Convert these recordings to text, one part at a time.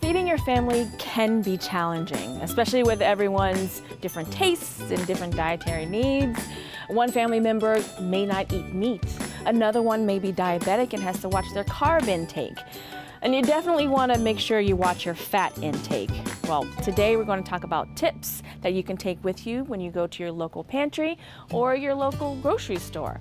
Feeding your family can be challenging, especially with everyone's different tastes and different dietary needs. One family member may not eat meat. Another one may be diabetic and has to watch their carb intake. And you definitely want to make sure you watch your fat intake. Well, today we're going to talk about tips that you can take with you when you go to your local pantry or your local grocery store.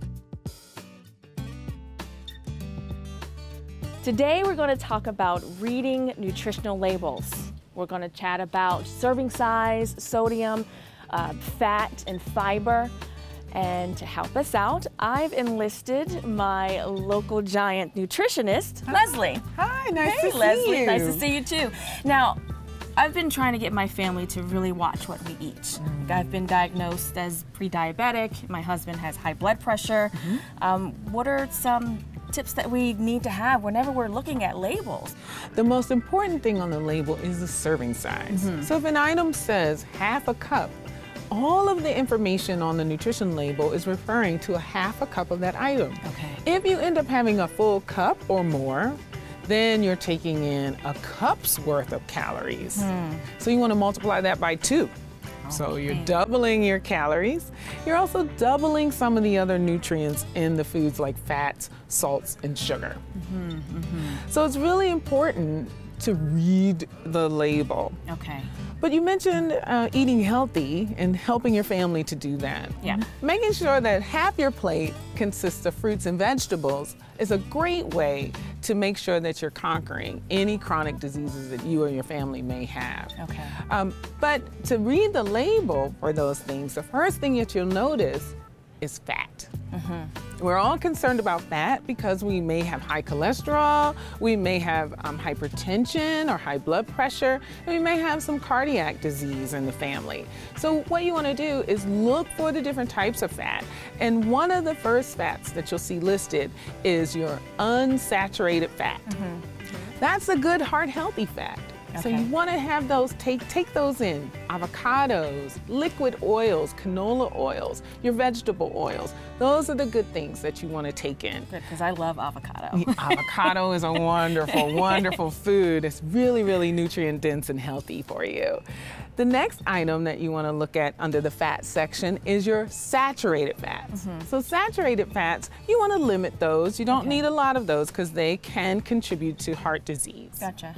Today we're going to talk about reading nutritional labels. We're going to chat about serving size, sodium, fat, and fiber. And to help us out, I've enlisted my local giant nutritionist, Leslie. Hi, nice to see Leslie, you. nice to see you too. Now, I've been trying to get my family to really watch what we eat. I've been diagnosed as pre-diabetic. My husband has high blood pressure. What are some tips that we need to have whenever we're looking at labels? The most important thing on the label is the serving size. So if an item says half a cup, all of the information on the nutrition label is referring to a half a cup of that item. Okay. If you end up having a full cup or more, then you're taking in a cup's worth of calories. So you want to multiply that by 2. So you're doubling your calories. You're also doubling some of the other nutrients in the foods like fats, salts, and sugar. So it's really important to read the label. Okay. But you mentioned eating healthy and helping your family to do that. Yeah. Making sure that half your plate consists of fruits and vegetables is a great way to make sure that you're conquering any chronic diseases that you or your family may have. Okay. But to read the label for those things, the first thing that you'll notice is fat. We're all concerned about fat because we may have high cholesterol, we may have hypertension or high blood pressure, and we may have some cardiac disease in the family. So what you want to do is look for the different types of fat. And one of the first fats that you'll see listed is your unsaturated fat. That's a good heart-healthy fat. So you want to have those, take those in. Avocados, liquid oils, canola oils, your vegetable oils. Those are the good things that you want to take in. Good, because I love avocado. Avocado is a wonderful, wonderful food. It's really, really nutrient dense and healthy for you. The next item that you want to look at under the fat section is your saturated fats. So saturated fats, you want to limit those. You don't need a lot of those because they can contribute to heart disease. Gotcha.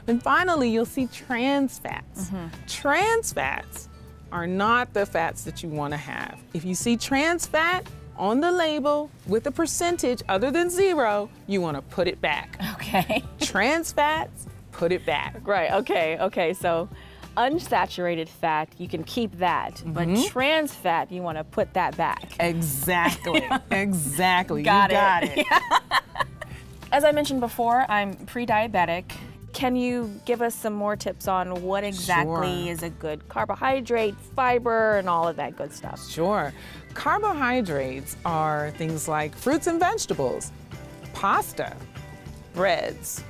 And finally, you'll see trans fats. Trans fats are not the fats that you want to have. If you see trans fat on the label with a percentage other than 0, you want to put it back. Okay. Trans fats, put it back. Right, okay, so unsaturated fat, you can keep that, but trans fat, you want to put that back. Exactly, exactly. Got you got it. As I mentioned before, I'm pre-diabetic. Can you give us some more tips on what exactly is a good carbohydrate, fiber, and all of that good stuff? Sure. Carbohydrates are things like fruits and vegetables, pasta, breads,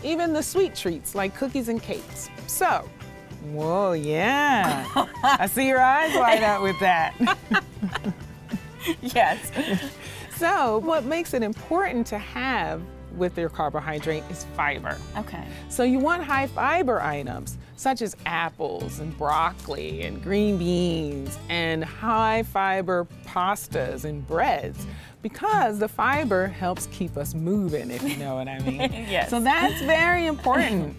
even the sweet treats like cookies and cakes. So, whoa, yeah. I see your eyes light up with that. Yes. So, what makes it important to have with your carbohydrate is fiber. Okay. So you want high fiber items such as apples and broccoli and green beans and high fiber pastas and breads because the fiber helps keep us moving, if you know what I mean. Yes. So that's very important.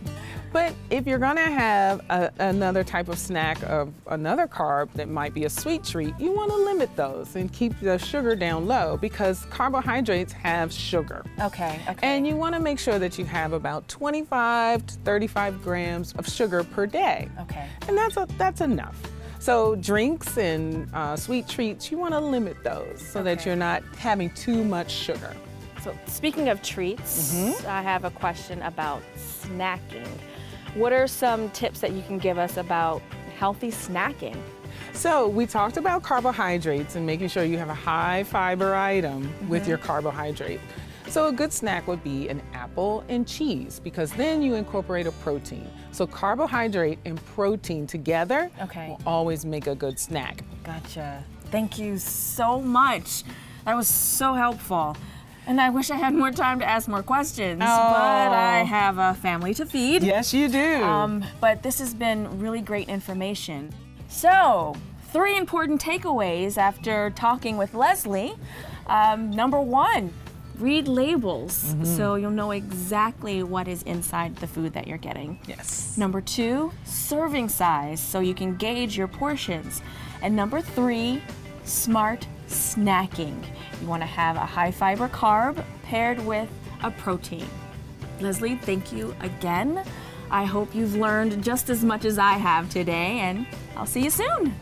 But if you're gonna have another type of snack of another carb that might be a sweet treat, you wanna limit those and keep the sugar down low because carbohydrates have sugar. Okay. And you wanna make sure that you have about 25 to 35 grams of sugar per day. Okay. And that's enough. So drinks and sweet treats, you wanna limit those so that you're not having too much sugar. So speaking of treats, I have a question about snacking. What are some tips that you can give us about healthy snacking? So we talked about carbohydrates and making sure you have a high fiber item with your carbohydrate. So a good snack would be an apple and cheese because then you incorporate a protein. So carbohydrate and protein together will always make a good snack. Gotcha. Thank you so much. That was so helpful. And I wish I had more time to ask more questions, Oh. but I have a family to feed. Yes, you do. But this has been really great information. So, 3 important takeaways after talking with Leslie. Number 1, read labels so you'll know exactly what is inside the food that you're getting. Yes. Number 2, serving size so you can gauge your portions. And number 3, smart snacking. You want to have a high fiber carb paired with a protein. Leslie, thank you again. I hope you've learned just as much as I have today, and I'll see you soon.